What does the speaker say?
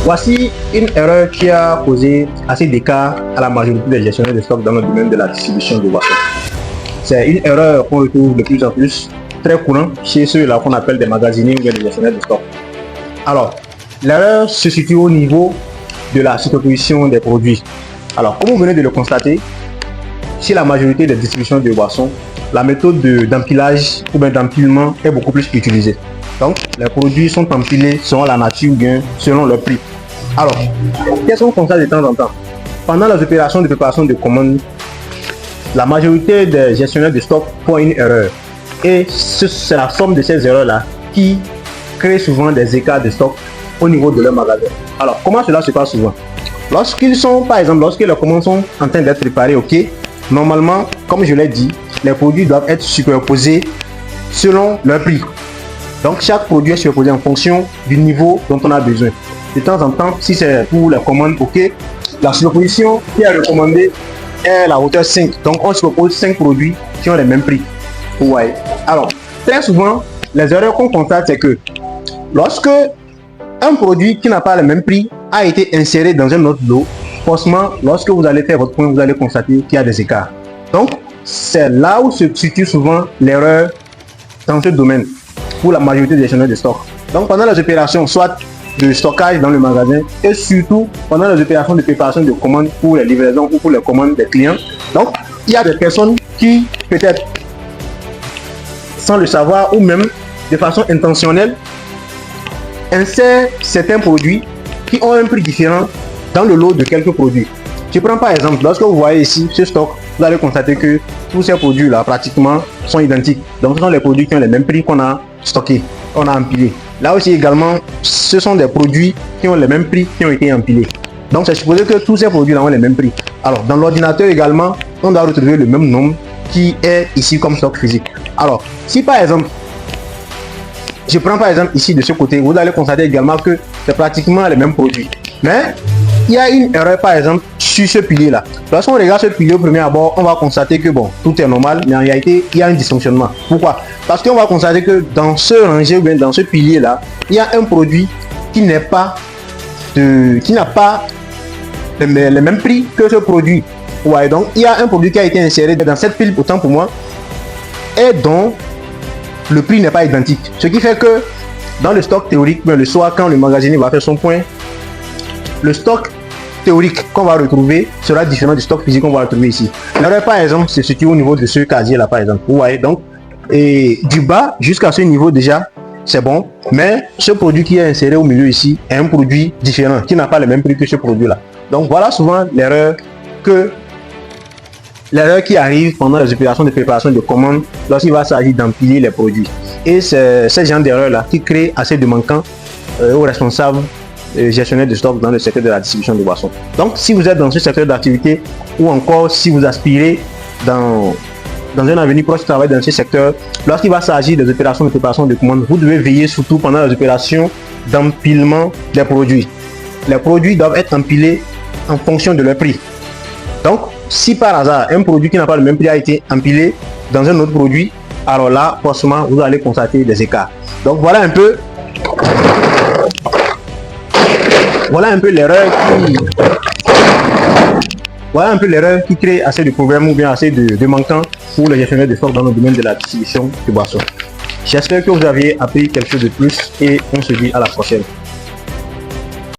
Voici une erreur qui a causé assez d'écart à la majorité des gestionnaires de stock dans le domaine de la distribution de boissons. C'est une erreur qu'on retrouve de plus en plus, très courant chez ceux-là qu'on appelle des magasiniers ou des gestionnaires de stock. Alors, l'erreur se situe au niveau de la superposition des produits. Alors, comme vous venez de le constater, chez la majorité des distributions de boissons, la méthode d'empilage ou bien d'empilement est beaucoup plus utilisée. Donc, les produits sont empilés selon la nature ou bien selon leur prix. Alors, qu'est-ce qu'on constate de temps en temps? Pendant les opérations de préparation de commandes, la majorité des gestionnaires de stock font une erreur. Et c'est la somme de ces erreurs-là qui crée souvent des écarts de stock au niveau de leur magasin. Alors, comment cela se passe souvent? Lorsqu'ils sont, par exemple, lorsque les commandes sont en train d'être préparées, ok, normalement, comme je l'ai dit, les produits doivent être superposés selon leur prix. Donc, chaque produit est superposé en fonction du niveau dont on a besoin. De temps en temps, si c'est pour les commandes, ok, la superposition qui est recommandée est la hauteur 5. Donc, on superpose 5 produits qui ont les mêmes prix. Ouais. Alors, très souvent, les erreurs qu'on constate, c'est que lorsque un produit qui n'a pas le même prix a été inséré dans un autre lot, forcément, lorsque vous allez faire votre point, vous allez constater qu'il y a des écarts. Donc, c'est là où se situe souvent l'erreur dans ce domaine pour la majorité des gestionnaires de stock. Donc, pendant les opérations, soit de stockage dans le magasin et surtout pendant les opérations de préparation de commandes pour les livraisons ou pour les commandes des clients, donc, il y a des personnes qui, peut-être, sans le savoir ou même de façon intentionnelle, insèrent certains produits qui ont un prix différent dans le lot de quelques produits. Je prends par exemple, lorsque vous voyez ici ce stock, vous allez constater que tous ces produits là pratiquement sont identiques. Donc ce sont les produits qui ont les mêmes prix qu'on a stockés, qu'on a empilés. Là aussi également, ce sont des produits qui ont les mêmes prix qui ont été empilés. Donc c'est supposé que tous ces produits là ont les mêmes prix. Alors dans l'ordinateur également, on doit retrouver le même nombre qui est ici comme stock physique. Alors si par exemple, je prends par exemple ici de ce côté, vous allez constater également que c'est pratiquement les mêmes produits. Mais il y a une erreur par exemple sur ce pilier là. Lorsqu'on regarde ce pilier au premier abord, on va constater que bon, tout est normal, mais en réalité, il y a un dysfonctionnement. Pourquoi? Parce qu'on va constater que dans ce rangé ou bien dans ce pilier là, il y a un produit qui n'a pas le même prix que ce produit. Ouais, donc il y a un produit qui a été inséré dans cette pile, autant pour moi, et dont le prix n'est pas identique. Ce qui fait que dans le stock théorique, le soir quand le magasinier va faire son point, le stock théorique qu'on va retrouver sera différent du stock physique qu'on va retrouver ici. L'erreur par exemple se situe au niveau de ce casier là par exemple. Vous voyez donc, et du bas jusqu'à ce niveau déjà c'est bon, mais ce produit qui est inséré au milieu ici est un produit différent qui n'a pas le même prix que ce produit là. Donc voilà souvent l'erreur qui arrive pendant les opérations de préparation de commandes lorsqu'il va s'agir d'empiler les produits. Et c'est ce genre d'erreur là qui crée assez de manquants aux responsables gestionnaires de stock dans le secteur de la distribution de boissons. Donc si vous êtes dans ce secteur d'activité ou encore si vous aspirez dans un avenir proche travailler dans ce secteur, lorsqu'il va s'agir des opérations de préparation de commandes, vous devez veiller surtout pendant les opérations d'empilement des produits. Les produits doivent être empilés en fonction de leur prix. Donc si par hasard un produit qui n'a pas le même prix a été empilé dans un autre produit, alors là forcément vous allez constater des écarts. Donc voilà un peu l'erreur qui crée assez de problèmes ou bien assez de manquants pour les gestionnaires de stock dans le domaine de la distribution de boissons. J'espère que vous avez appris quelque chose de plus et on se dit à la prochaine.